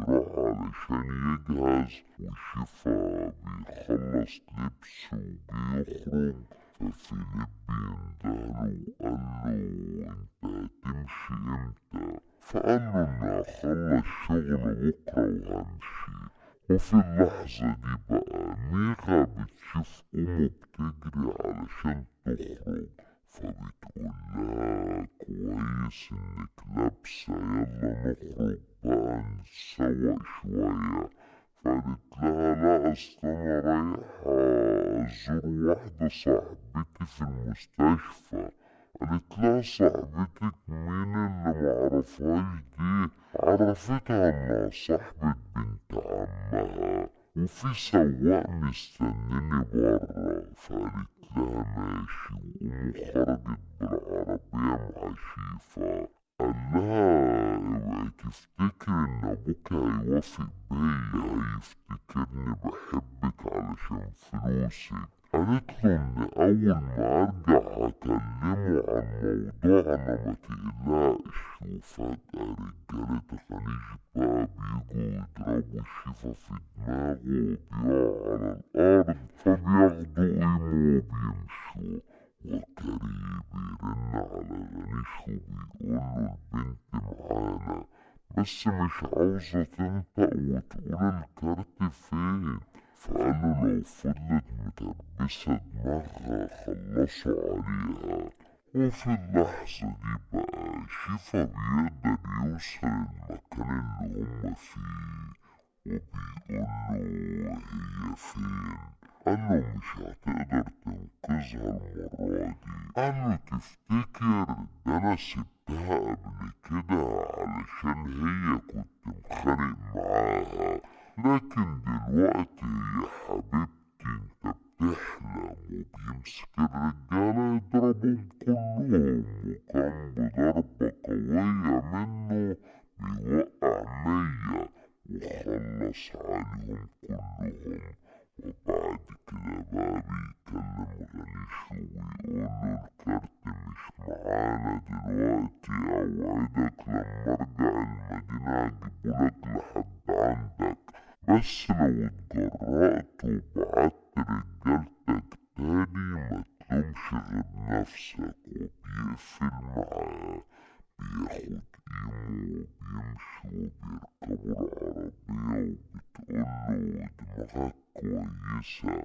بيروح علشان يجهز، وشيفا بيخلص لبس وبيخرج. ففيليب بيندهله وقاله انت هتمشي امتى؟ فقاله اني هخلص شغل بكرة وهمشي. وفي اللحظة دي بقى ميغا بتشوف أمه بتجري علشان تخرج، فبتقولها كويس انك لابسة، يلا نخرج بقى نتسوق شوية. فقالت لها لا، اصل انا رايحة ازور واحدة صاحبتي في المستشفى. قالت لها صاحبتك مين اللي معرفهاش دي؟ عرفتها انها صاحبة بنت عمها وفي سواق مستنيني برا. فقالت لها ماشي، وخرجت بالعربية مع شيفا. قال لها اوعي تفتكر ان ابوك هيوافق بيا، هيفتكرني بحبك علشان فلوسك. قالت له ان اول ما ارجع هكلمه عن موضوعنا متقلقش. وفجأة رجالة غنيش بقى بيجوا يضربوا شيفا في دماغه وبيقع على الارض، فبياخدوا قيمه وبيمشوا. وكريم بيرن على غنيش وبيقوله البنت معانا بس مش عاوزة تنطق وتقول الكارت فين. فقالوا لو فضلت متربسة دماغها خلصوا عليها. وفي اللحظة دي بقى شيفا بيقدر يوصل المكان اللي هما فيه، وبيقوله هي فين؟ قاله مش هتقدر تنقذها المرة دي. قاله تفتكر ده انا سبتها قبل كده علشان هي كنت متخانق معاها، لكن دلوقتي هي حبيبتي. انت بتحلم. وبيمسك الرجالة يضربهم كلهم، وكان بضربة قوية منه بيوقع 100 وخلص عليهم كلهم. وبعد كده بقى بيكلم غنيش ويقوله الكارت مش معانا دلوقتي، اوعدك لما ارجع المدينة هجيبهولك لحد عندك، بس لو اتجرأت وبعت رجالتك تاني متلومش غير نفسك. وبيقفل معاه، بياخد قيمه وبيمشوا وبيركبوا العربية. وبتقوله دماغك كويسة؟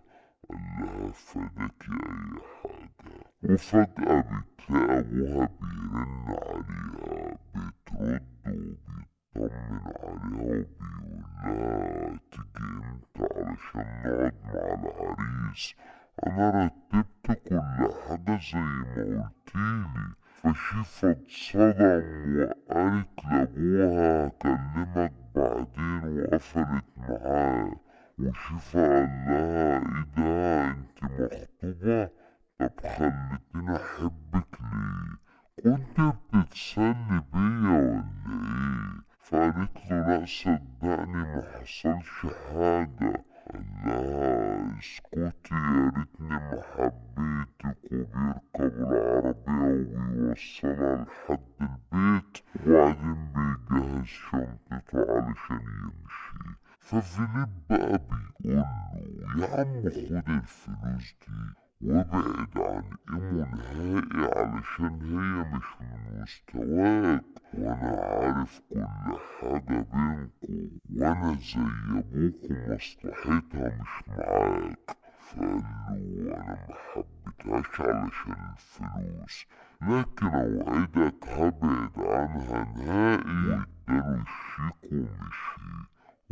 قالها فداك أي حاجة. وفجأة بتلاقي أبوها بيرن عليها، بترد وبيطمن عليها وبيقولها تيجي امتى علشان نقعد مع العريس؟ أنا رتبت كل حاجة زي ما قلتيلي. فشيفا اتصدم وقالت لأبوها هكلمك بعدين، وقفلت معاه. وشيفا قالها ايه ده انت مخطوبة؟ طب خلتيني احبك ليه؟ كنت بتتسلي بيا ولا ايه؟ فقالت له لا صدقني محصلش حاجة. قالها اسكتي، يا ريتني ما حبيتك. وبيركب العربية وبيوصلها لحد البيت، وبعدين بيجهز شنطته علشان يمشي. ففيليب بقى بيقوله يا عم خد الفلوس دي وابعد عن ايمو نهائي علشان هي مش من مستواك، وانا عارف كل حاجة بينكو، وانا زي ابوك ومصلحتها مش معاك. فقاله انا محبتهاش علشان الفلوس، لكن اوعدك هبعد عنها نهائي. واداله الشيك ومشي.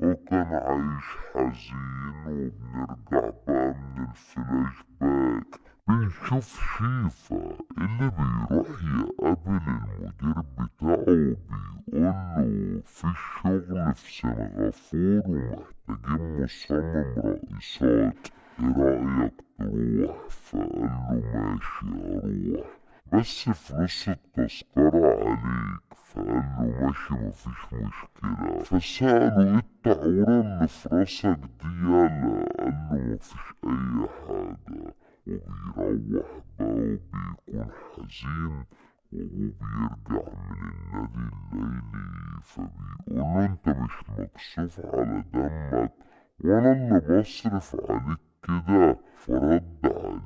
وكان عايش حزين. وبنرجع بقى من الفلاش باك بنشوف شيفا اللي بيروح يقابل المدير بتاعه وبيقوله في شغل في سنغافورة ومحتاجين مصمم رئيسات، ايه رأيك تروح؟ فقاله ماشي اروح بس فلوس التذكرة عليك. فقاله ماشي مفيش مشكلة. فسأله ايه التعورة اللي في راسك دي يالا؟ قاله مفيش اي حاجة. وبيروح بقى وبيكون حزين وهو بيرجع من النادي الليلي، فبيقوله انت مش مكسوف على دمك وانا اللي بصرف عليك كده؟ فرد عليه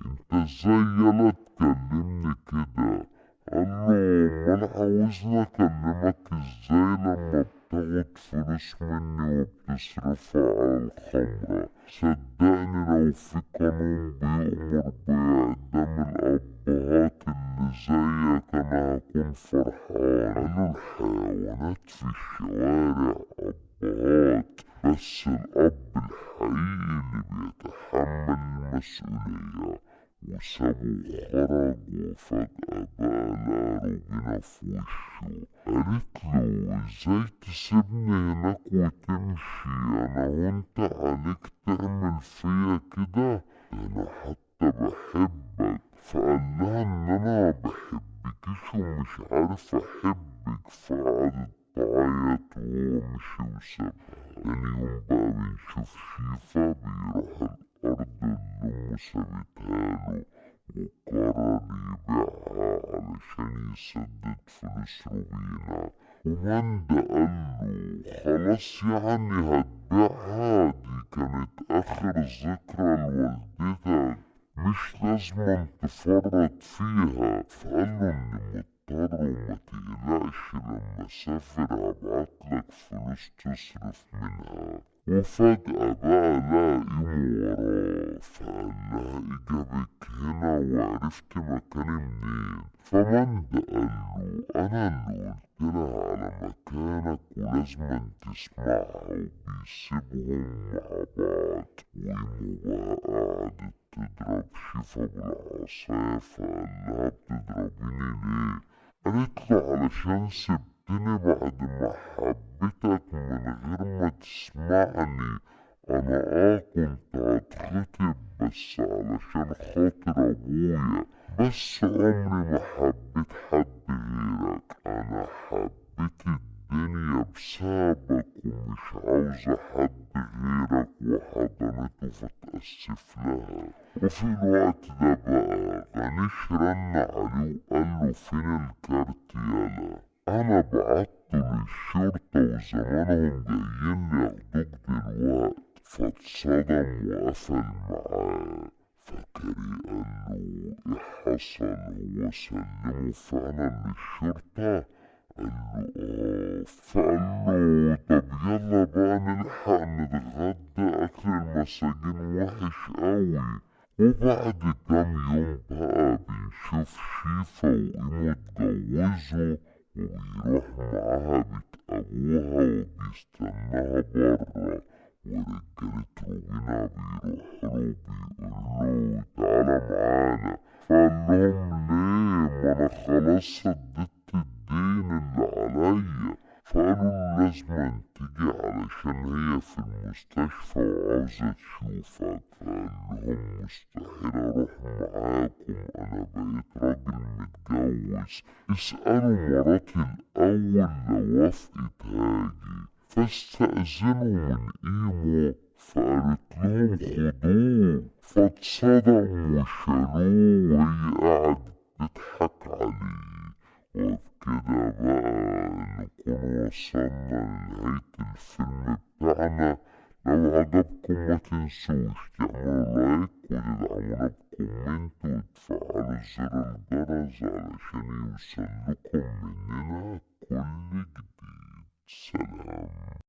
انت ازاي يالا تكلمني كده؟ قاله امال عاوزني اكلمك ازاي لما بتاخد فلوس مني وبتصرفها على الخمرة؟ صدقني لو في قانون بيأمر بإعدام الأبهات اللي زيك أنا هكون فرحان. قالوا الحيوانات في الشوارع أبهات، بس الأب الحقيقي اللي بيتحمل المسؤولية. وسابه وخرج، وفجأة بقى لقى روبينا في وشه. قالت له ازاي تسيبني هناك وتمشي؟ انا وانت عليك تعمل فيا كده؟ ده انا حتى بحبك. فقال لها ان انا مبحبكيش ومش عارف احبك. فقعدت تعيط وهو مشي وسابها. تاني يوم بقى بنشوف شيفا بيروح الأرض اللي أمه سابتها له، وقرر يبيعها علشان يسدد فلوس روبينا. وماندا قاله خلاص يعني هتبيعها؟ دي كانت آخر ذكرى لوالدتك، مش لازم تفرط فيها. فقاله إني مضطر وما تقلقش، لما أسافر هبعتلك فلوس تصرف منها. وفجأة بقى لقى إيمو وراه، فقال لها إيه جابك هنا وعرفت مكاني منين؟ فماندا قاله أنا اللي قلتلها على مكانك ولازم تسمعها. وبيسيبهم مع بعض، وإيمو بقى قعدت تضرب شيفا بالعصاية. فقال لها بتضربيني ليه؟ قالت له علشان سبتني بعد ما حبيتك من غير ما تسمعني. انا كنت هتخطب بس علشان خاطر ابويا، بس عمري ما حبيت حد غيرك. انا حبيت الدنيا بسببك ومش عاوزة حد غيرك. وحضنته فتأسف لها. وفي الوقت ده بقى غنيش رن عليه وقاله فين الكارت يالا؟ انا بعته للشرطة وزمانهم جايين ياخدوك دلوقت. فاتصدم وقفل معاه. فكري قاله ايه حصل؟ هو سلمه فعلا للشرطة؟ قاله فقاله طب يلا بقى نلحق نتغدى، اكل المساجين وحش قوي. وبعد كام يوم بقى بنشوف شيفا وإيمو اتجوزوا، وبيروح معاها بيت أبوها وبيستناها برا. ورجالة روبينا بيروحوا له بيقولوا تعالى معانا. فقال لهم ليه؟ ما أنا خلاص سددت الدين اللي عليا. فقالوا لازم تيجي علشان هي في المستشفى وعاوزة تشوفك. فقال لهم مستحيل اروح معاكم، انا بقيت راجل متجوز. اسألوا مراتي الاول لو وافقت هاجي. فاستأذنوا من ايمو، فقالت لهم خدوه. فاتصدم وشالوه وهي قعدت تضحك عليه. وبكده بقى نكون وصلنا لنهاية الفيلم بتاعنا. لو عجبكم ما تنسوش تعملوا لايك وتدعمونا بكومنت وتفعلوا زر الجرس علشان يوصلكم